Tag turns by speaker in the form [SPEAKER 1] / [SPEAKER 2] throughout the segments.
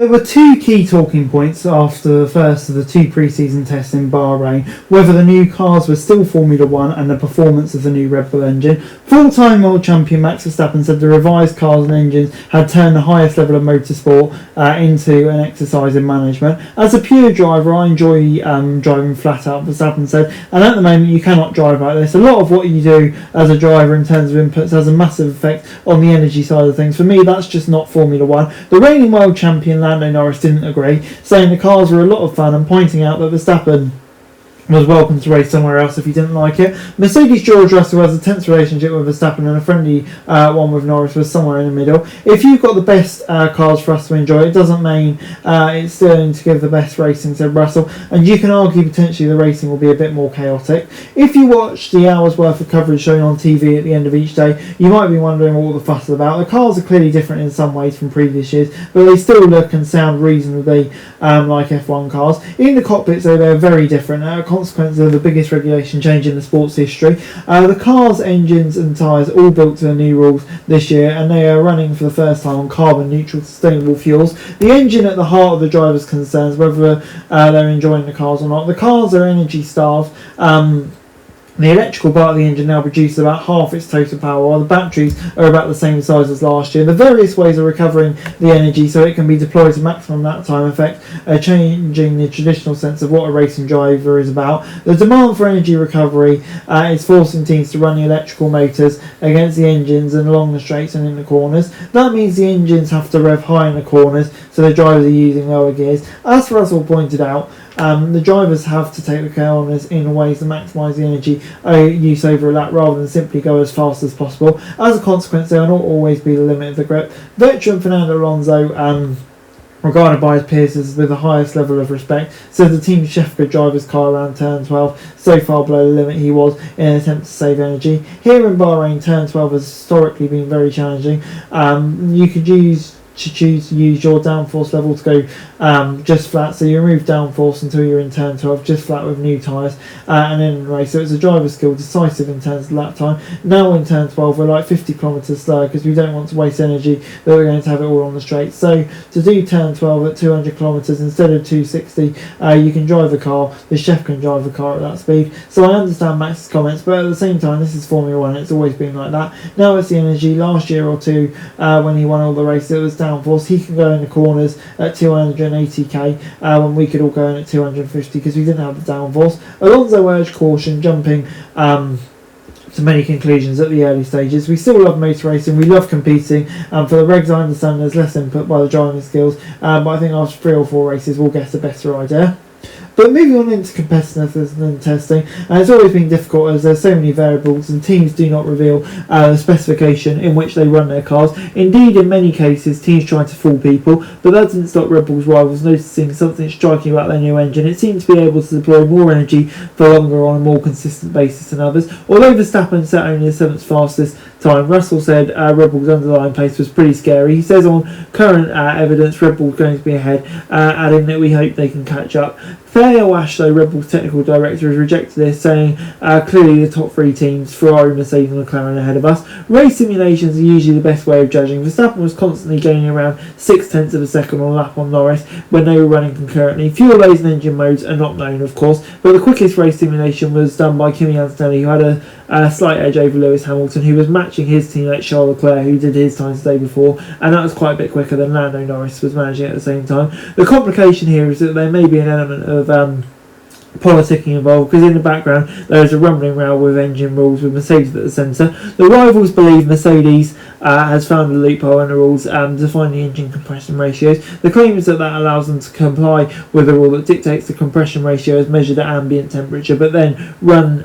[SPEAKER 1] There were two key talking points after the first of the two pre-season tests in Bahrain: whether the new cars were still Formula One and the performance of the new Red Bull engine. Full-time world champion Max Verstappen said the revised cars and engines had turned the highest level of motorsport into an exercise in management. As a pure driver, I enjoy driving flat out, Verstappen said, and at the moment you cannot drive like this. A lot of what you do as a driver in terms of inputs has a massive effect on the energy side of things. For me, that's just not Formula One. The reigning world champion Lando Norris didn't agree, saying the cars were a lot of fun and pointing out that Verstappen was welcome to race somewhere else if he didn't like it. Mercedes' George Russell has a tense relationship with Verstappen, and a friendly one with Norris was somewhere in the middle. If you've got the best cars for us to enjoy, it doesn't mean it's still going to give the best racing, said Russell, and you can argue potentially the racing will be a bit more chaotic. If you watch the hour's worth of coverage shown on TV at the end of each day, you might be wondering what all the fuss is about. The cars are clearly different in some ways from previous years, but they still look and sound reasonably like F1 cars. In the cockpits, though, they're very different. Consequence of the biggest regulation change in the sport's history. The cars, engines and tyres all built to the new rules this year, and they are running for the first time on carbon neutral sustainable fuels. The engine at the heart of the driver's concerns, whether they're enjoying the cars or not. The cars are energy starved. The electrical part of the engine now produces about half its total power, while the batteries are about the same size as last year. The various ways of recovering the energy so it can be deployed to maximum lap time effect are changing the traditional sense of what a racing driver is about. The demand for energy recovery is forcing teams to run the electrical motors against the engines and along the straights and in the corners. That means the engines have to rev high in the corners, so the drivers are using lower gears. As Russell pointed out, the drivers have to take the corners in ways to maximise the energy use over a lap rather than simply go as fast as possible. As a consequence, they will not always be the limit of the grip. Veteran Fernando Alonso, regarded by his peers as with the highest level of respect, said the team chef could drive his car around turn 12, so far below the limit he was, in an attempt to save energy. Here in Bahrain, turn 12 has historically been very challenging. You could choose to use your downforce level to go just flat, so you remove downforce until you're in turn 12 just flat with new tyres and then race. So it's a driver's skill, decisive in terms of lap time. Now in turn 12 we're like 50 kilometres slower because we don't want to waste energy that we're going to have it all on the straight. So to do turn 12 at 200 kilometres instead of 260, you can drive the car, the chef can drive the car at that speed. So I understand Max's comments, but at the same time this is Formula 1, it's always been like that. Now it's the energy. Last year or two when he won all the races, it was downforce. He can go in the corners at 280k when we could all go in at 250 because we didn't have the downforce. Alonso urged caution, jumping to many conclusions at the early stages. We still love motor racing, we love competing. For the regs, I understand there's less input by the driving skills, but I think after 3 or 4 races we'll get a better idea. But moving on into competitiveness and testing, it's always been difficult as there's so many variables and teams do not reveal the specification in which they run their cars. Indeed, in many cases, teams try to fool people, but that didn't stop Red Bull's rivals noticing something striking about their new engine. It seemed to be able to deploy more energy for longer on a more consistent basis than others. Although Verstappen set only the 7th fastest time, Russell said Red Bull's underlying pace was pretty scary. He says on current evidence Red Bull's going to be ahead, adding that we hope they can catch up. Theo Ash, though, Red Bull's technical director, has rejected this, saying clearly the top 3 teams, Ferrari, Mercedes and McLaren, ahead of us. Race simulations are usually the best way of judging. Verstappen was constantly gaining around 0.6 of a second on a lap on Norris when they were running concurrently. Fuel loads and engine modes are not known, of course, but the quickest race simulation was done by Kimi Antonelli, who had a slight edge over Lewis Hamilton, who was matching his teammate Charles Leclerc, who did his times the day before, and that was quite a bit quicker than Lando Norris was managing at the same time. The complication here is that there may be an element of politicking involved, because in the background there is a rumbling row with engine rules with Mercedes at the centre. The rivals believe Mercedes has found a loophole in the rules to find the engine compression ratios. The claim is that allows them to comply with a rule that dictates the compression ratio as measured at ambient temperature, but then run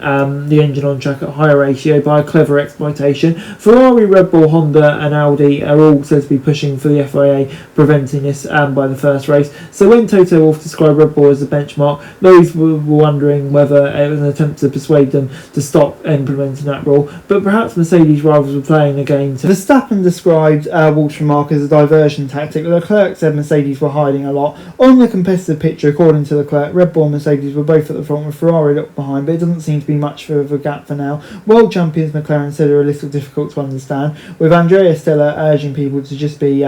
[SPEAKER 1] the engine on track at higher ratio by a clever exploitation. Ferrari, Red Bull, Honda and Audi are all said to be pushing for the FIA preventing this by the first race. So when Toto Wolff described Red Bull as a benchmark, those were wondering whether it was an attempt to persuade them to stop implementing that rule, but perhaps Mercedes rivals were playing the game to. Verstappen described Wolff's remark as a diversion tactic. Leclerc said Mercedes were hiding a lot. On the competitive picture, according to Leclerc, Red Bull and Mercedes were both at the front with Ferrari looked behind, but it doesn't seem to be much of a gap for now. World champions McLaren said are a little difficult to understand, with Andrea Stella urging people to just be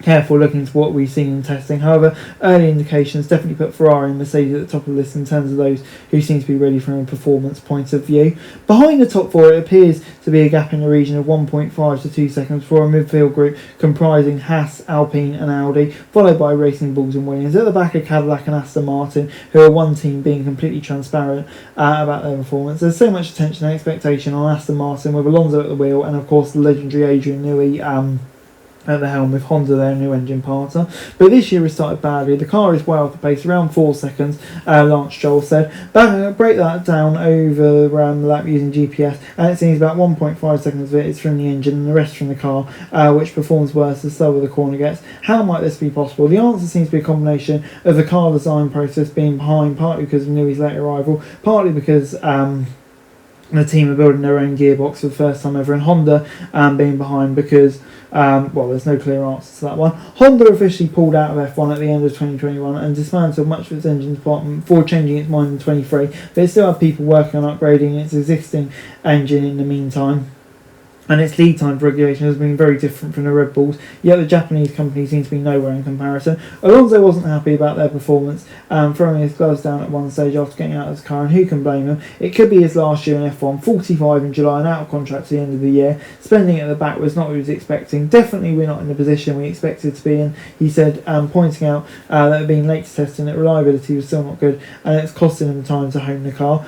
[SPEAKER 1] careful looking to what we've seen in testing. However, early indications definitely put Ferrari and Mercedes at the top of the list in terms of those who seem to be ready from a performance point of view. Behind the top four, it appears to be a gap in the region of 1.5 to 2 seconds for a midfield group comprising Haas, Alpine and Audi, followed by Racing Bulls and Williams. At the back are Cadillac and Aston Martin, who are one team being completely transparent about their performance. There's so much attention and expectation on Aston Martin with Alonso at the wheel and of course the legendary Adrian Newey at the helm with Honda, their new engine partner. But this year has started badly. The car is well off the pace, around 4 seconds, Lance Stroll said. Break that down over around the lap using GPS, and it seems about 1.5 seconds of it is from the engine and the rest from the car, which performs worse the slower the corner gets. How might this be possible? The answer seems to be a combination of the car design process being behind, partly because of Newey's late arrival, partly because the team are building their own gearbox for the first time ever, and Honda being behind because there's no clear answer to that one. Honda officially pulled out of F1 at the end of 2021 and dismantled much of its engine department before changing its mind in 23, but it still have people working on upgrading its existing engine in the meantime. And its lead time for regulation has been very different from the Red Bulls, yet the Japanese company seems to be nowhere in comparison. Alonso wasn't happy about their performance, throwing his gloves down at one stage after getting out of his car, and who can blame him? It could be his last year in F1, 45 in July and out of contract to the end of the year. Spending it at the back was not what he was expecting. Definitely we're not in the position we expected to be in, he said, pointing out that being late to testing, that reliability was still not good, and it's costing him time to hone the car.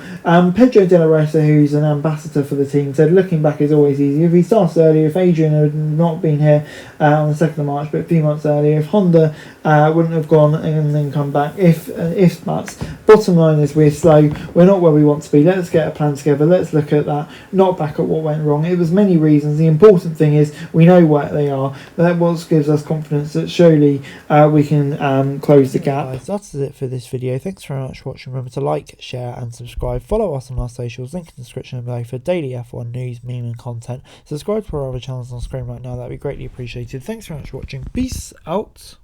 [SPEAKER 1] Pedro de la Resa, who's an ambassador for the team, said, looking back is always easy. If he started earlier, if Adrian had not been here on the 2nd of March, but a few months earlier, if Honda wouldn't have gone and then come back, if buts. Bottom line is we're slow, we're not where we want to be. Let's get a plan together, let's look at that, not back at what went wrong. It was many reasons. The important thing is we know what they are. That what gives us confidence that surely we can close the gap.
[SPEAKER 2] Guys, that's it for this video. Thanks very much for watching. Remember to like, share and subscribe. Follow us on our socials, link in the description below for daily F1 news, meme and content. Subscribe to our other channels on screen right now, that'd be greatly appreciated. Thanks very much for watching. Peace out.